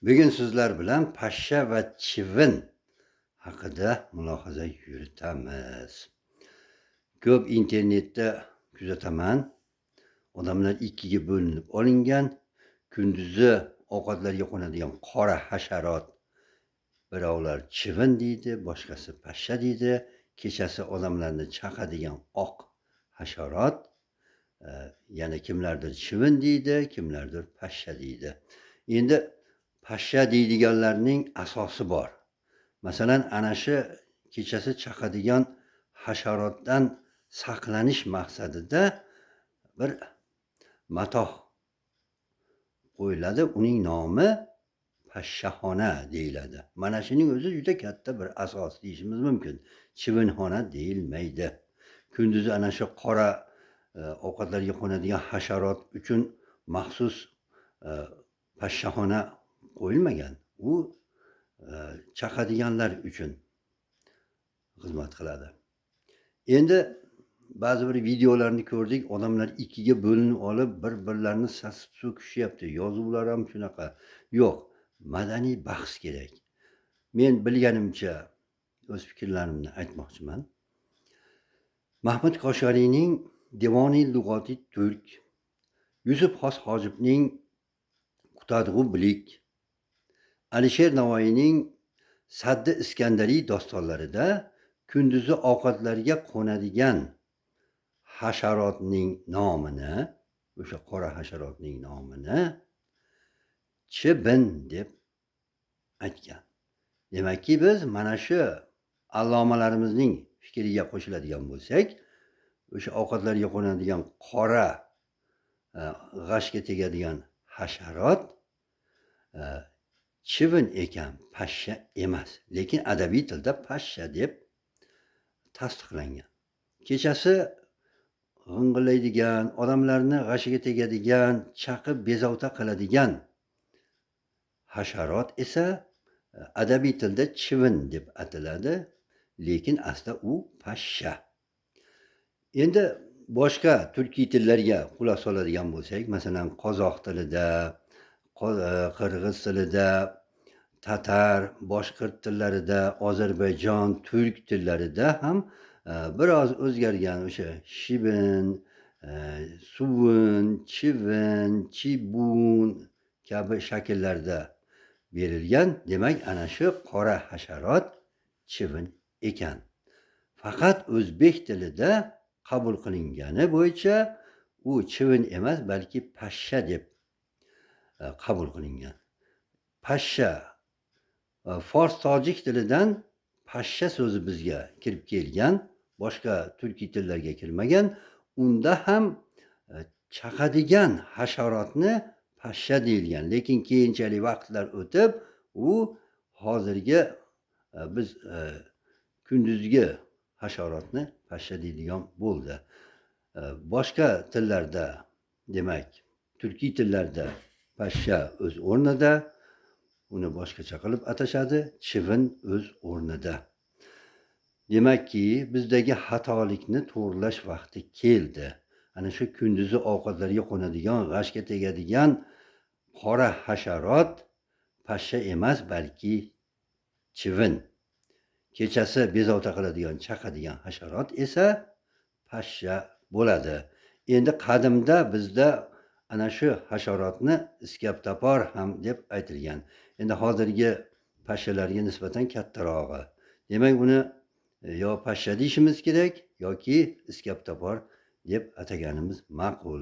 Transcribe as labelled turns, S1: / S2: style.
S1: Bugun sizlar bilan pashsha va chivin haqida mulohaza yuritamiz. Ko'p internetda kuzataman. Odamlar ikkiga bo'linib olingan. Kunduzi ovqatlarga qo'nadigan qora hasharot birovlar chivin deydi, boshqasi pashsha deydi. Kechasi odamlarni chaqadigan oq hasharot yana kimlardir chivin deydi, kimlardir pashsha deydi. Endi pashsha deydiganlarning asosi bor. Masalan, ana shu kechasi chaqadigan hasharotdan saqlanish maqsadida bir matoh qo'yiladi. Uning nomi pashshaxona deyiladi. Mana shuning o'zi juda katta bir asos deyishimiz mumkin. Chivinxona deyilmaydi. Kunduzi ana shu qora ovqatlarga qo'nadigan hasharot uchun maxsus pashshaxona qo'yilmagan. U chaqadiganlar uchun xizmat qiladi. Endi ba'zi bir videolarni ko'rdik. Odamlar ikkiga bo'linib olib, bir-birlarini sasib so'kishyapti. Yozuvlar ham shunaqa. Yo'q, madaniy bahs kerak. Men bilganimcha o'z fikrlarimni aytmoqchiman. Mahmud Qoshariyning Devoni Lug'oti Turk, Yusuf Xos Hojibning Qutadg'u Bilik, Alisher Navoiyning Saddi Iskandariy dostonlarida kunduzi ovqatlarga qo'nadigan hasharotning nomini, o'sha qora hasharotning nomini chivin deb aytgan. Demakki, biz mana shu allomalarimizning fikriga qo'shiladigan bo'lsak, o'sha ovqatlarga qo'nadigan qora g'ashga tegadigan hasharot chivin ekan, pashsha emas. Lekin adabiy tilda pashsha deb tasdiqlangan. Kechasi g'ing'illaydigan, odamlarni g'ashiga tegadigan, chaqib bezovta qiladigan hasharot esa adabiy tilda chivin deb ataladi, lekin aslida u pashsha. Endi boshqa turkiy tillarga quloq soladigan bo'lsak, masalan, qozoq tilida, qirg'iz tilida, tatar, boshqirt tillarida, Ozarbayjon, turk tillarida ham biroz o'zgargan. O'sha shibin, suvin, chivin, chibun kabi shakllarda berilgan. Demak, ana shu qora hasharot chivin ekan. Faqat o'zbek tilida qabul qilingani bo'yicha u chivin emas, balki pashsha deb qabul qilingan. Pashsha fors tojik tilidan pashsha so'zi bizga kirib kelgan, boshqa turkiy tillarga kirmagan. Unda ham chaqadigan hasharotni pashsha deyilgan. Lekin keyinchalik vaqtlar o'tib, u hozirgi biz kunduzgi hasharotni pashsha deydigan bo'ldi. Boshqa tillarda, demak, turkiy tillarda pashsha o'z o'rnida, uni boshqacha qilib atashadi, chivin o'z o'rnida. Demakki, bizdagi xatolikni to'g'rilash vaqti keldi. Ana shu kunduzi ovqatlarga qo'nadigan, g'ashga tegadigan qora hasharot pashsha emas, balki chivin. Kechasi bezovta qiladigan, chaqadigan hasharot esa pashsha bo'ladi. Endi qadimda bizda ana shu hasharotni iskabtapor ham deb aytilgan. Endi hozirgi pashshalarga nisbatan kattarog'i. Demak, uni yo pashsha deyishimiz kerak yoki iskabtapor deb ataganimiz ma'qul.